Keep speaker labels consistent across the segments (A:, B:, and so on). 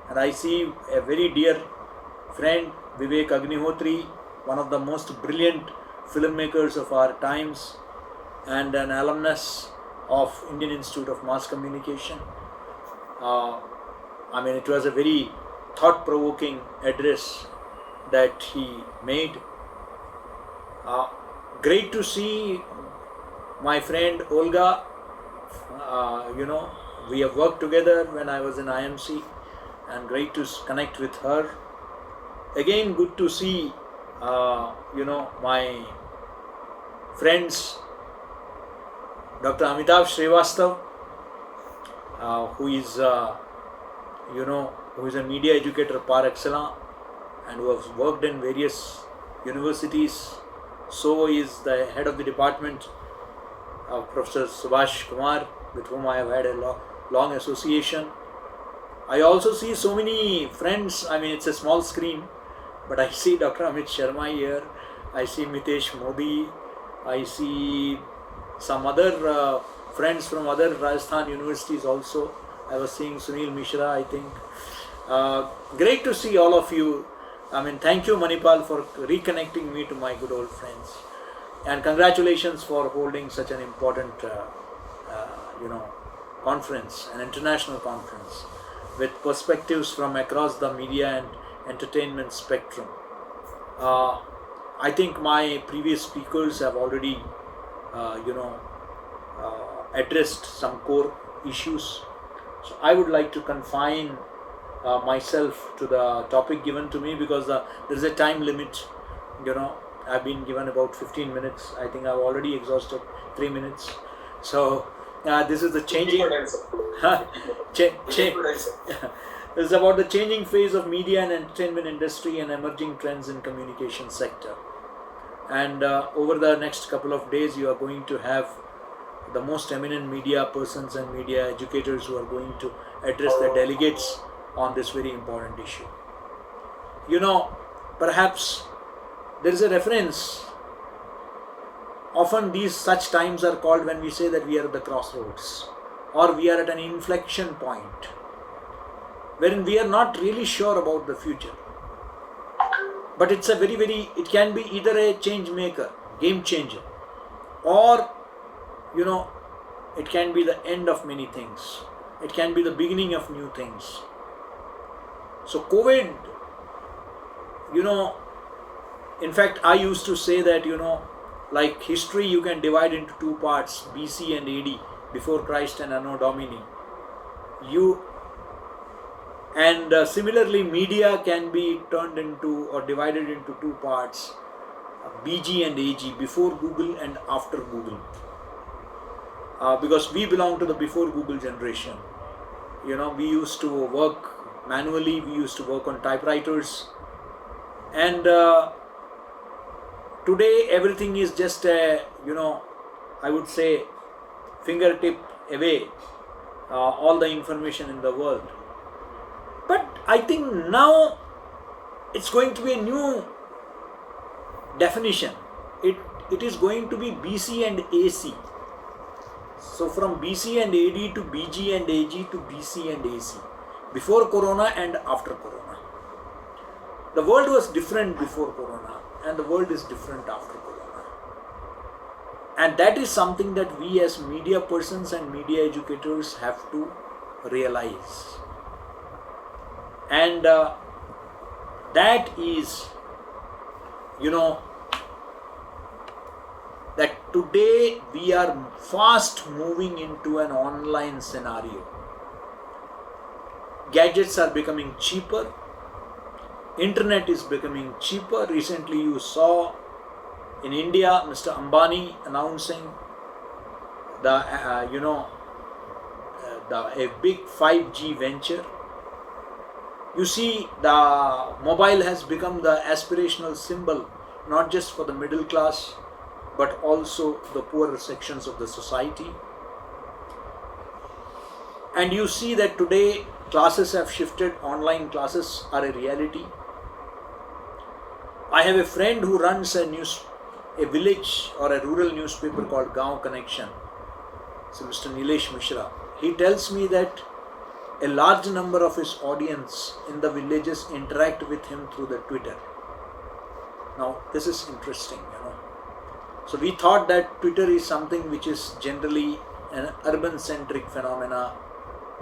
A: and I see a very dear friend Vivek Agnihotri, one of the most brilliant filmmakers of our times and an alumnus of Indian Institute of Mass Communication. It was a very thought-provoking address that he made. Great to see my friend Olga. We have worked together when I was in IMC, and great to connect with her. Again, good to see, my friends, Dr. Amitav Srivastav, who is a media educator par excellence and who has worked in various universities. So is the head of the department, Professor Subhash Kumar, with whom I have had a long association. I also see so many friends. It's a small screen, but I see Dr. Amit Sharma here. I see Mitesh Modi. I see some other friends from other Rajasthan universities also. I was seeing Sunil Mishra, I think. Great to see all of you. Thank you, Manipal, for reconnecting me to my good old friends. And congratulations for holding such an important, conference, an international conference, with perspectives from across the media and entertainment spectrum. I think my previous speakers have already, addressed some core issues. So I would like to confine myself to the topic given to me, because there is a time limit. I've been given about 15 minutes. I think I've already exhausted 3 minutes. So this is the changing. This is about the changing phase of media and entertainment industry and emerging trends in communication sector. And over the next couple of days, you are going to have the most eminent media persons and media educators who are going to address the delegates on this very important issue. Perhaps there is a reference. Often such times are called when we say that we are at the crossroads, or we are at an inflection point, wherein we are not really sure about the future. But it's it can be either a change maker, game changer, or it can be the end of many things. It can be the beginning of new things. So COVID, in fact, I used to say that, like history, you can divide into two parts, BC and AD, before Christ and Anno Domini. Similarly, media can be turned into or divided into two parts, BG and AG, before Google and after Google. Because we belong to the before Google generation. We used to work manually, we used to work on typewriters, and today everything is just I would say fingertip away, all the information in the world. But I think now it's going to be a new definition. It is going to be BC and AC. So from BC and AD to BG and AG to BC and AC. Before Corona and after Corona. The world was different before Corona, and the world is different after Corona. And that is something that we as media persons and media educators have to realize. And that is, that today we are fast moving into an online scenario. Gadgets are becoming cheaper. Internet is becoming cheaper. Recently you saw in India Mr. Ambani announcing a big 5G venture. You see, the mobile has become the aspirational symbol, not just for the middle class, but also the poorer sections of the society. And you see that today classes have shifted, online classes are a reality. I have a friend who runs a village or a rural newspaper called Gaon Connection. So Mr. Nilesh Mishra. He tells me that a large number of his audience in the villages interact with him through the Twitter. Now this is interesting, So we thought that Twitter is something which is generally an urban centric phenomena,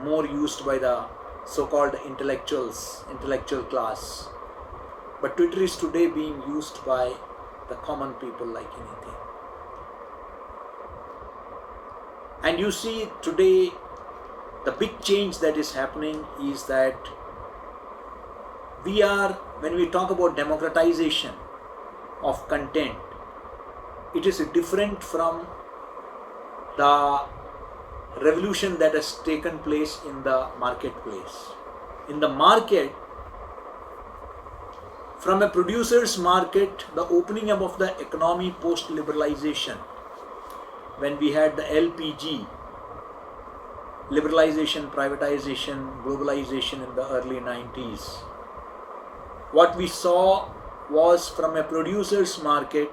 A: more used by the so-called intellectual class. But Twitter is today being used by the common people like anything. And you see today the big change that is happening is that when we talk about democratization of content, it is different from the revolution that has taken place in the marketplace. In the market, from a producer's market, the opening up of the economy post-liberalization, when we had the LPG, liberalization, privatization, globalization in the early 90s, what we saw was from a producer's market,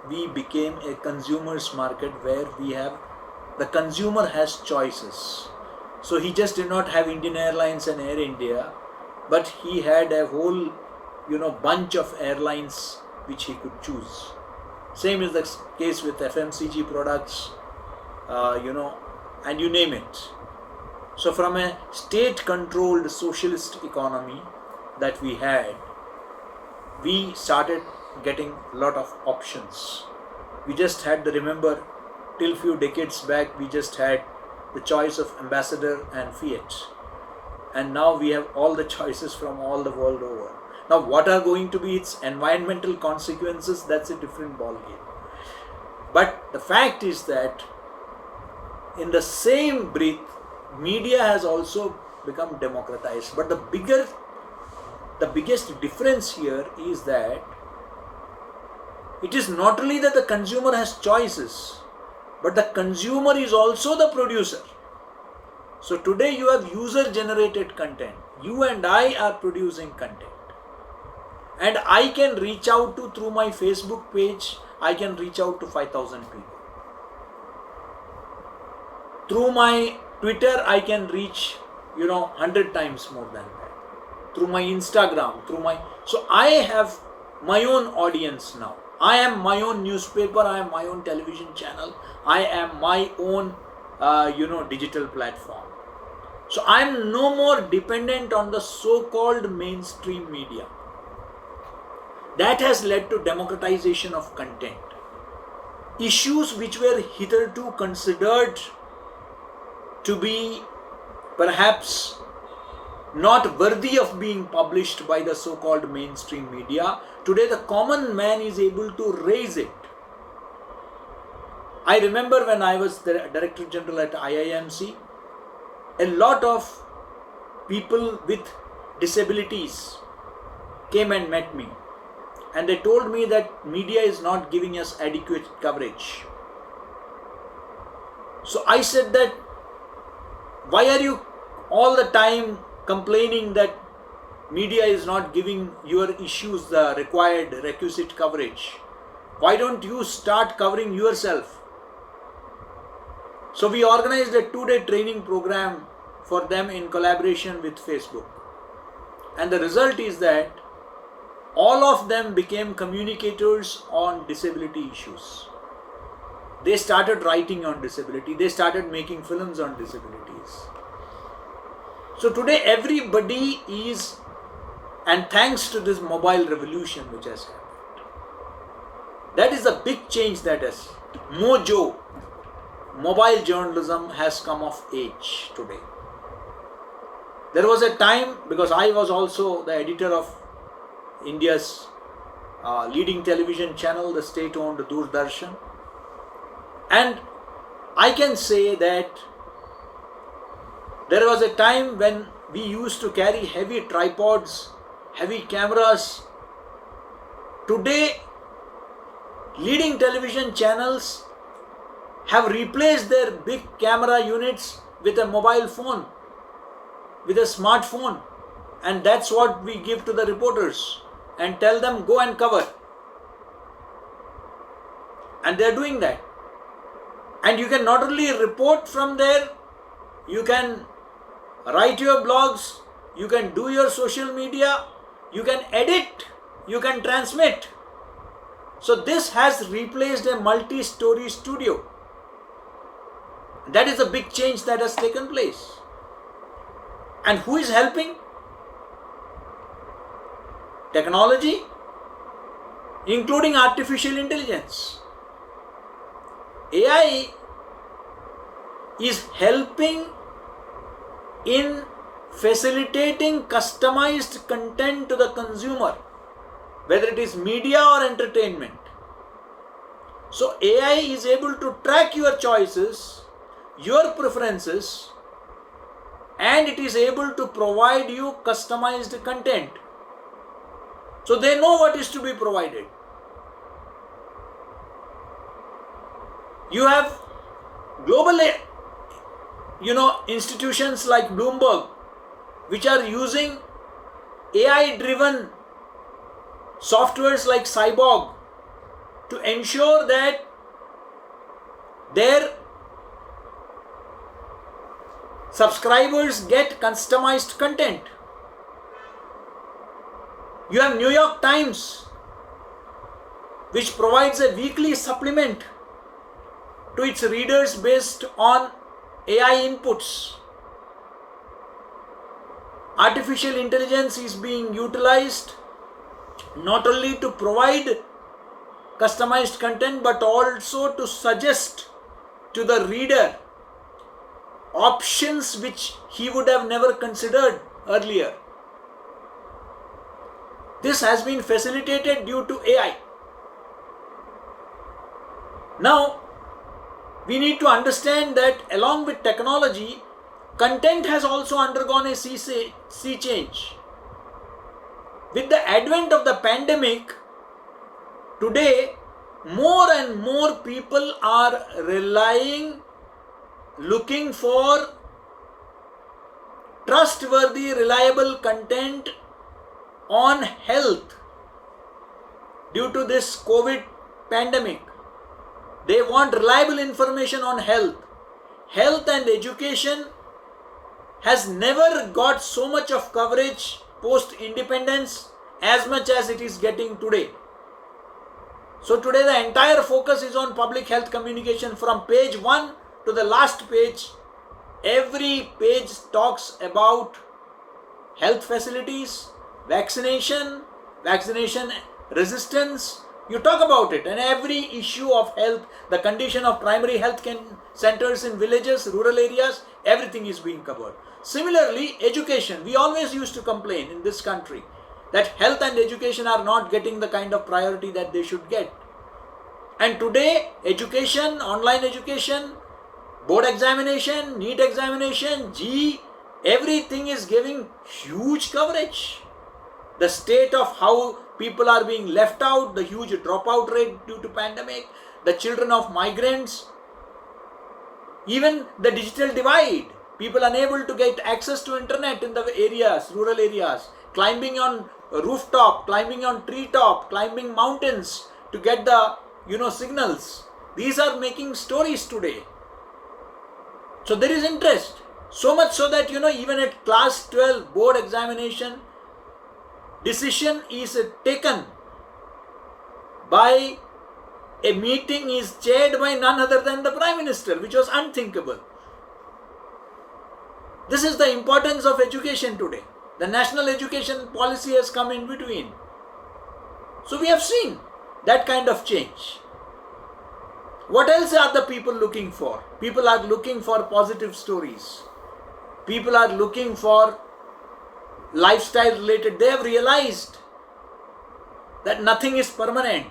A: we became a consumer's market where the consumer has choices. So he just did not have Indian Airlines and Air India, but he had a whole bunch of airlines which he could choose. Same is the case with FMCG products, and you name it. So from a state-controlled socialist economy that we had, we started getting a lot of options. We just had remember, till few decades back, we just had the choice of Ambassador and Fiat. And now we have all the choices from all the world over. Now what are going to be its environmental consequences, that's a different ballgame. But the fact is that in the same breath, media has also become democratized. But the biggest difference here is that it is not only that the consumer has choices, but the consumer is also the producer. So today you have user-generated content. You and I are producing content. And I can reach out to, through my Facebook page, I can reach out to 5,000 people. Through my Twitter, I can reach, 100 times more than that. Through my Instagram, so I have my own audience now. I am my own newspaper, I am my own television channel, I am my own, digital platform. So I am no more dependent on the so-called mainstream media. That has led to democratization of content. Issues which were hitherto considered to be perhaps not worthy of being published by the so-called mainstream media, today the common man is able to raise it. I remember when I was the Director General at IIMC, a lot of people with disabilities came and met me. And they told me that media is not giving us adequate coverage. So I said that, why are you all the time complaining that media is not giving your issues the requisite coverage? Why don't you start covering yourself? So we organized a 2-day training program for them in collaboration with Facebook. And the result is that all of them became communicators on disability issues. They started writing on disability. They started making films on disabilities. So today everybody is, and thanks to this mobile revolution which has happened, that is a big change that has. Mojo, mobile journalism has come of age today. There was a time, because I was also the editor of India's leading television channel, the state-owned Doordarshan. And I can say that there was a time when we used to carry heavy tripods, heavy cameras. Today, leading television channels have replaced their big camera units with a mobile phone, with a smartphone. And that's what we give to the reporters and tell them, go and cover. And they're doing that. And you can not only report from there, you can write your blogs, you can do your social media, you can edit, you can transmit. So this has replaced a multi-story studio. That is a big change that has taken place. And who is helping? Technology, including artificial intelligence. AI is helping in facilitating customized content to the consumer, whether it is media or entertainment. So AI is able to track your choices, your preferences, and it is able to provide you customized content. So they know what is to be provided. You have global institutions like Bloomberg, which are using AI-driven softwares like Cyborg to ensure that their subscribers get customized content. You have New York Times, which provides a weekly supplement to its readers based on AI inputs. Artificial intelligence is being utilized not only to provide customized content but also to suggest to the reader options which he would have never considered earlier. This has been facilitated due to AI. Now, we need to understand that along with technology, content has also undergone a sea change. With the advent of the pandemic, today more and more people are looking for trustworthy, reliable content on health due to this COVID pandemic. They want reliable information on health. Health and education has never got so much of coverage post-independence as much as it is getting today. So today the entire focus is on public health communication from page 1 to the last page. Every page talks about health facilities, vaccination resistance. You talk about it, and every issue of health, the condition of primary health centers in villages, rural areas, everything is being covered. Similarly, education. We always used to complain in this country that health and education are not getting the kind of priority that they should get. And today, education, online education, board examination, NEET examination, JEE, everything is giving huge coverage. The state of how people are being left out, the huge dropout rate due to pandemic, the children of migrants, even the digital divide, people unable to get access to internet in the areas, rural areas, climbing on rooftop, climbing on treetop, climbing mountains to get the signals. These are making stories today. So there is interest. So much so that even at class 12 board examination, decision is taken by a meeting is chaired by none other than the Prime Minister, which was unthinkable. This is the importance of education today. The national education policy has come in between. So we have seen that kind of change. What else are the people looking for? People are looking for positive stories. People are looking for lifestyle related. They have realized that nothing is permanent.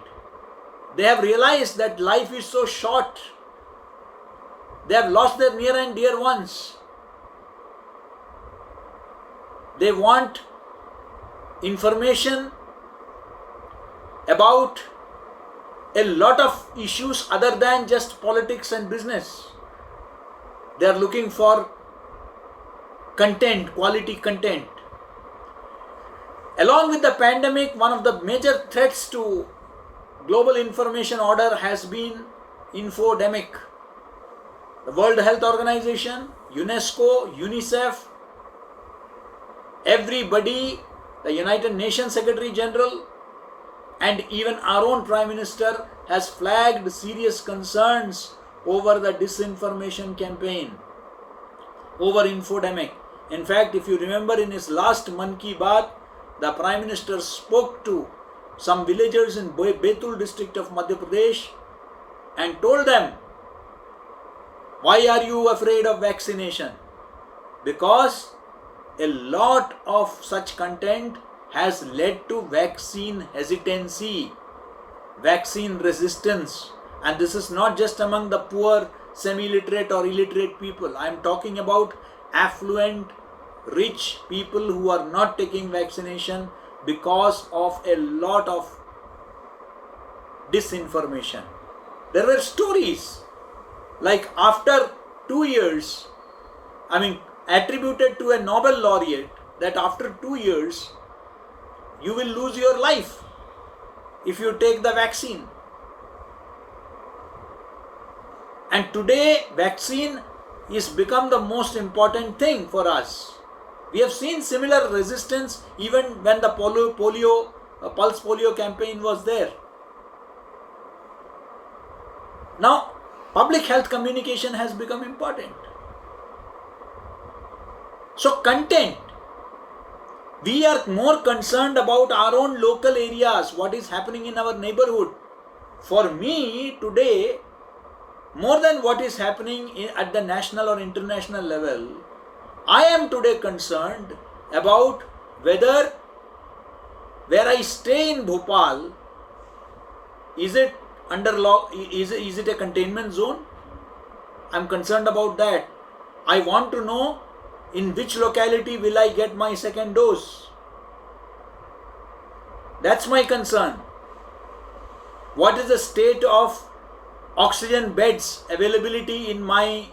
A: They have realized that life is so short. They have lost their near and dear ones. They want information about a lot of issues other than just politics and business. They are looking for content, quality content. Along with the pandemic, one of the major threats to global information order has been infodemic. The World Health Organization, UNESCO, UNICEF, Everybody, the United Nations Secretary General and even our own Prime Minister has flagged serious concerns over the disinformation campaign, over infodemic. In fact, if you remember in his last Mann Ki Baat, the Prime Minister spoke to some villagers in Betul district of Madhya Pradesh and told them, why are you afraid of vaccination? Because a lot of such content has led to vaccine hesitancy, vaccine resistance. And this is not just among the poor, semi-literate or illiterate people. I am talking about affluent, rich people who are not taking vaccination because of a lot of disinformation. There were stories like after 2 years, attributed to a Nobel laureate, that after 2 years you will lose your life if you take the vaccine. And today vaccine is become the most important thing for us. We have seen similar resistance even when the pulse polio campaign was there. Now public health communication has become important. So content, we are more concerned about our own local areas, what is happening in our neighborhood. For me today, more than what is happening at the national or international level, I am today concerned about whether where I stay in Bhopal, is it under law, is it a containment zone? I am concerned about that. I want to know in which locality will I get my second dose. That's my concern. What is the state of oxygen beds availability in my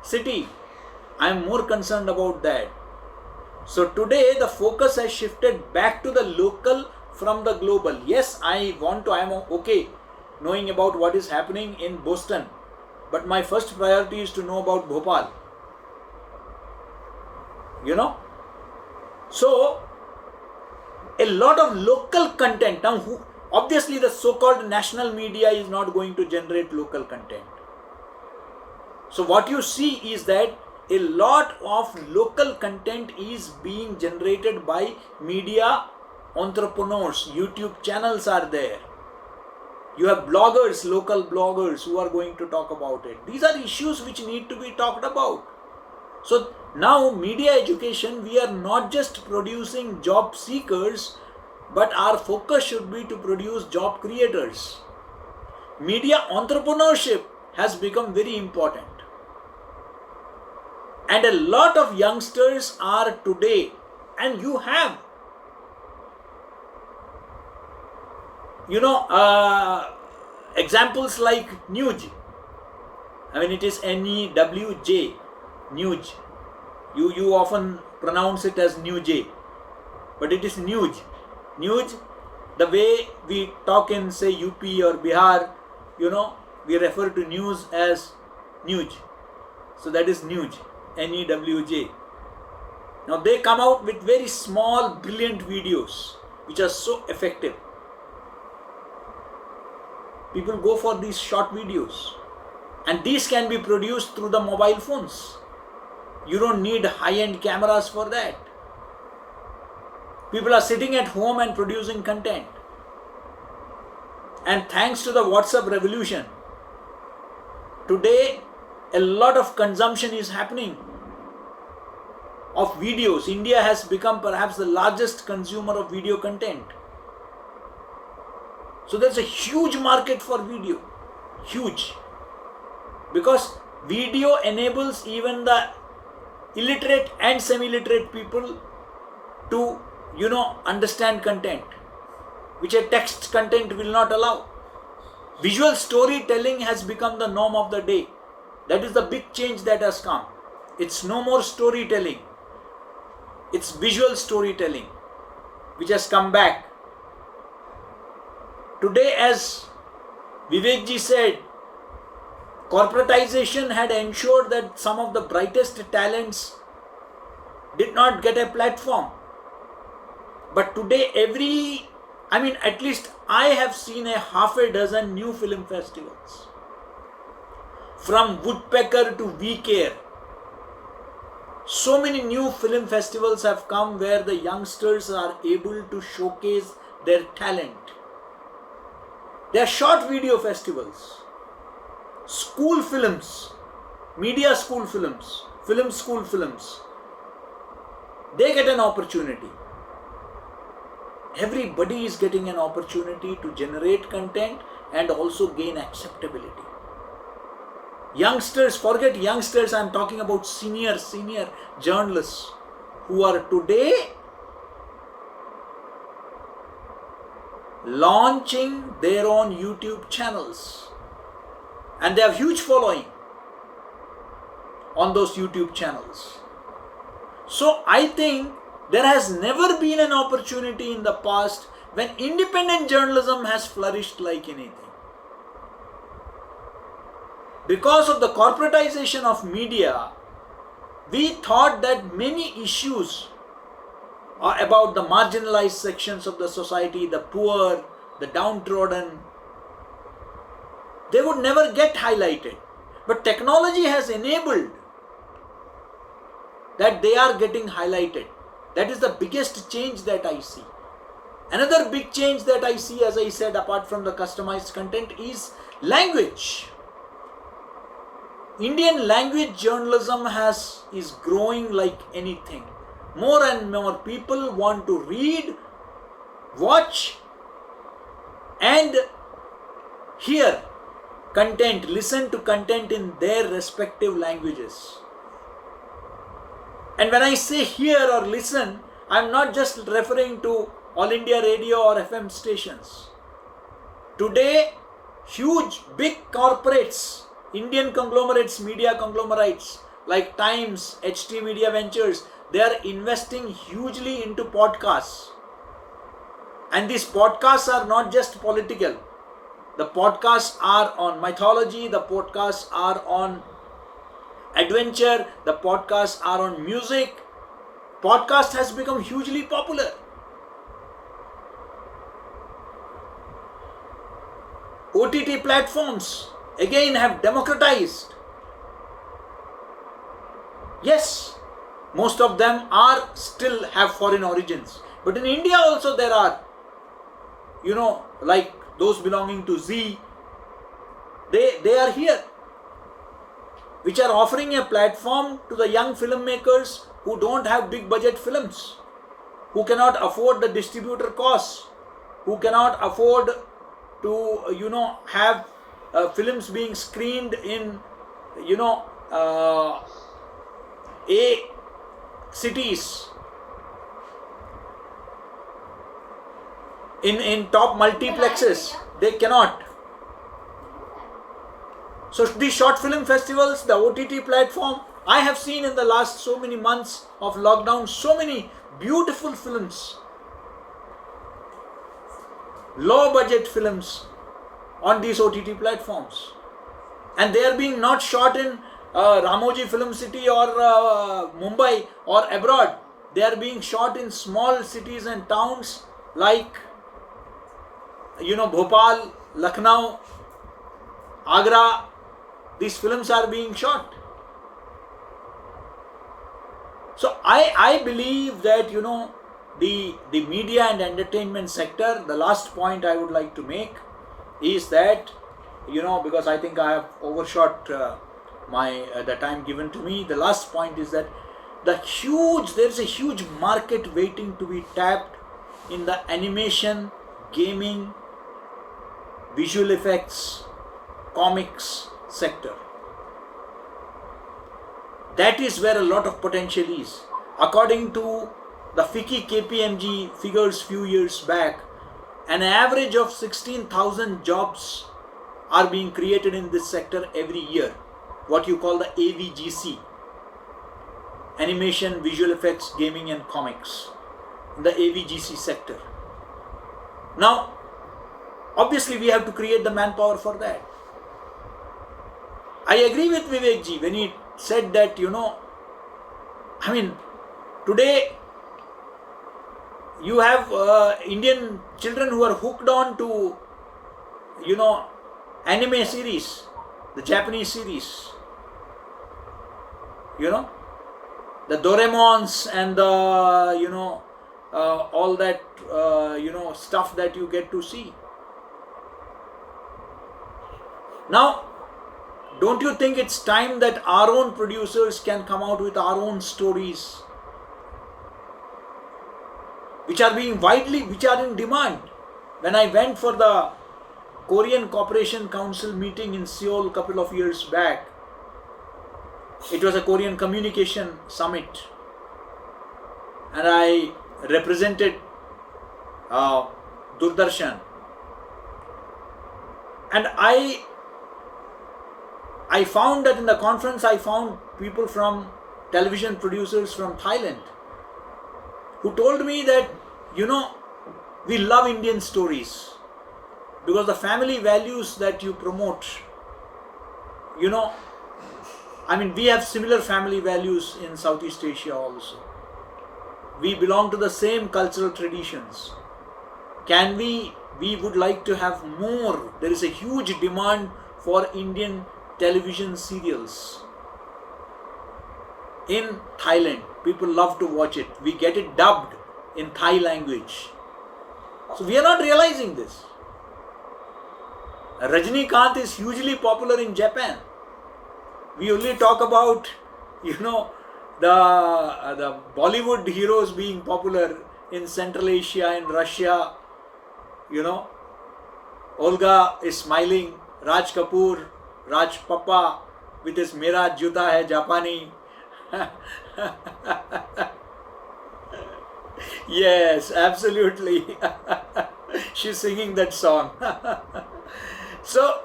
A: city? I am more concerned about that. So today the focus has shifted back to the local from the global. Yes, I am okay knowing about what is happening in Boston, but my first priority is to know about Bhopal. So a lot of local content. Now obviously the so-called national media is not going to generate local content. So what you see is that a lot of local content is being generated by media entrepreneurs. YouTube channels are there. You have bloggers, local bloggers who are going to talk about it. These are issues which need to be talked about. So now media education, we are not just producing job seekers, but our focus should be to produce job creators. Media entrepreneurship has become very important. And a lot of youngsters are today, and you have, examples like Newj. It is N-E-W-J, Newj. You often pronounce it as Newj, but it is Newj. Newj, the way we talk in say UP or Bihar, we refer to news as Newj. So that is Newj, N-E-W-J. Now they come out with very small, brilliant videos which are so effective. People go for these short videos, and these can be produced through the mobile phones. You don't need high-end cameras for that. People are sitting at home and producing content. And thanks to the WhatsApp revolution, today a lot of consumption is happening of videos. India has become perhaps the largest consumer of video content. So there's a huge market for video. Huge. Because video enables even the illiterate and semi-literate people to understand content, which a text content will not allow. Visual storytelling has become the norm of the day. That is the big change that has come. It's no more storytelling. It's visual storytelling which has come back. Today, as Vivek ji said, corporatization had ensured that some of the brightest talents did not get a platform. But today at least I have seen a half a dozen new film festivals. From Woodpecker to We Care. So many new film festivals have come where the youngsters are able to showcase their talent. They are short video festivals, school films, media school films, film school films. They get an opportunity. Everybody is getting an opportunity to generate content and also gain acceptability. Youngsters, forget youngsters, I am talking about senior journalists who are today launching their own YouTube channels. And they have huge following on those YouTube channels. So I think there has never been an opportunity in the past when independent journalism has flourished like anything. Because of the corporatization of media, we thought that many issues about the marginalized sections of the society, the poor, the downtrodden, they would never get highlighted. But technology has enabled that they are getting highlighted. That is the biggest change that I see. Another big change that I see, as I said, apart from the customized content, is language. Indian language journalism is growing like anything. More and more people want to read, watch, and hear content, listen to content in their respective languages. And when I say hear or listen, I am not just referring to All India Radio or FM stations. Today, huge, big corporates, Indian conglomerates, media conglomerates like Times, HT Media Ventures, they are investing hugely into podcasts. And these podcasts are not just political. The podcasts are on mythology, the podcasts are on adventure, the podcasts are on music. Podcast has become hugely popular. OTT platforms again have democratized. Yes, most of them are still have foreign origins. But in India also there are, like those belonging to Zee, they are here, which are offering a platform to the young filmmakers who don't have big budget films, who cannot afford the distributor costs, who cannot afford to, have films being screened in, A cities, in top multiplexes. They cannot. So these short film festivals, the OTT platform, I have seen in the last so many months of lockdown, so many beautiful films, low budget films on these OTT platforms. And they are being not shot in Ramoji Film City or Mumbai or abroad. They are being shot in small cities and towns like, Bhopal, Lucknow, Agra. These films are being shot. So I believe that, the media and entertainment sector, the last point I would like to make is that, because I think I have overshot the time given to me, the last point is that there is a huge market waiting to be tapped in the animation, gaming, visual effects, comics sector. That is where a lot of potential is. According to the FICCI KPMG figures few years back, an average of 16,000 jobs are being created in this sector every year. What you call the AVGC, animation, visual effects, gaming and comics, the AVGC sector. Now, obviously we have to create the manpower for that. I agree with Vivek ji when he said that, Today, you have Indian children who are hooked on to, anime series, the Japanese series, the Doraemons and the, all that, stuff that you get to see. Now, don't you think it's time that our own producers can come out with our own stories, which are in demand? When I went for the Korean Cooperation Council meeting in Seoul a couple of years back, it was a Korean communication summit, and I represented Doordarshan, and I found that in the conference I found people from television producers from Thailand who told me that, we love Indian stories because the family values that you promote, we have similar family values in Southeast Asia also. We belong to the same cultural traditions. We would like to have more. There is a huge demand for Indian television serials in Thailand. People love to watch it. We get it dubbed in Thai language. So we are not realizing this. Rajinikanth is hugely popular in Japan. We only talk about, the Bollywood heroes being popular in Central Asia, in Russia. Olga is smiling. Raj Kapoor, Raj Papa with his Mera Juta Hai Japani. Yes, absolutely. She's singing that song. So,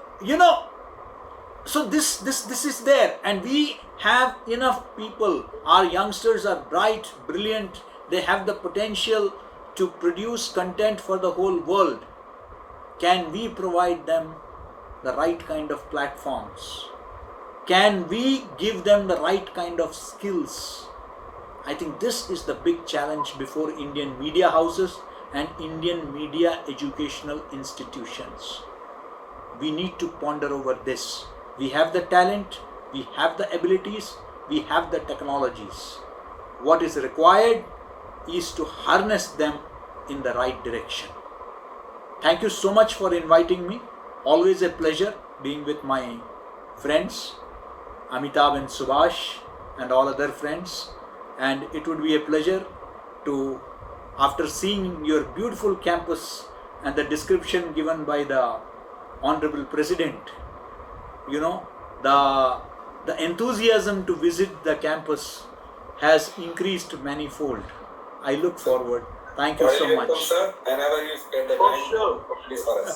A: so this is there, and we have enough people. Our youngsters are bright, brilliant. They have the potential to produce content for the whole world. Can we provide them the right kind of platforms? Can we give them the right kind of skills? I think this is the big challenge before Indian media houses and Indian media educational institutions. We need to ponder over this. We have the talent, we have the abilities, we have the technologies. What is required is to harness them in the right direction. Thank you so much for inviting me. Always a pleasure being with my friends, Amitabh and Subhash and all other friends. And it would be a pleasure to, after seeing your beautiful campus and the description given by the Honorable President, the enthusiasm to visit the campus has increased manifold. I look forward. Thank you so much.
B: Welcome, sir. Whenever you spend the time, please for us.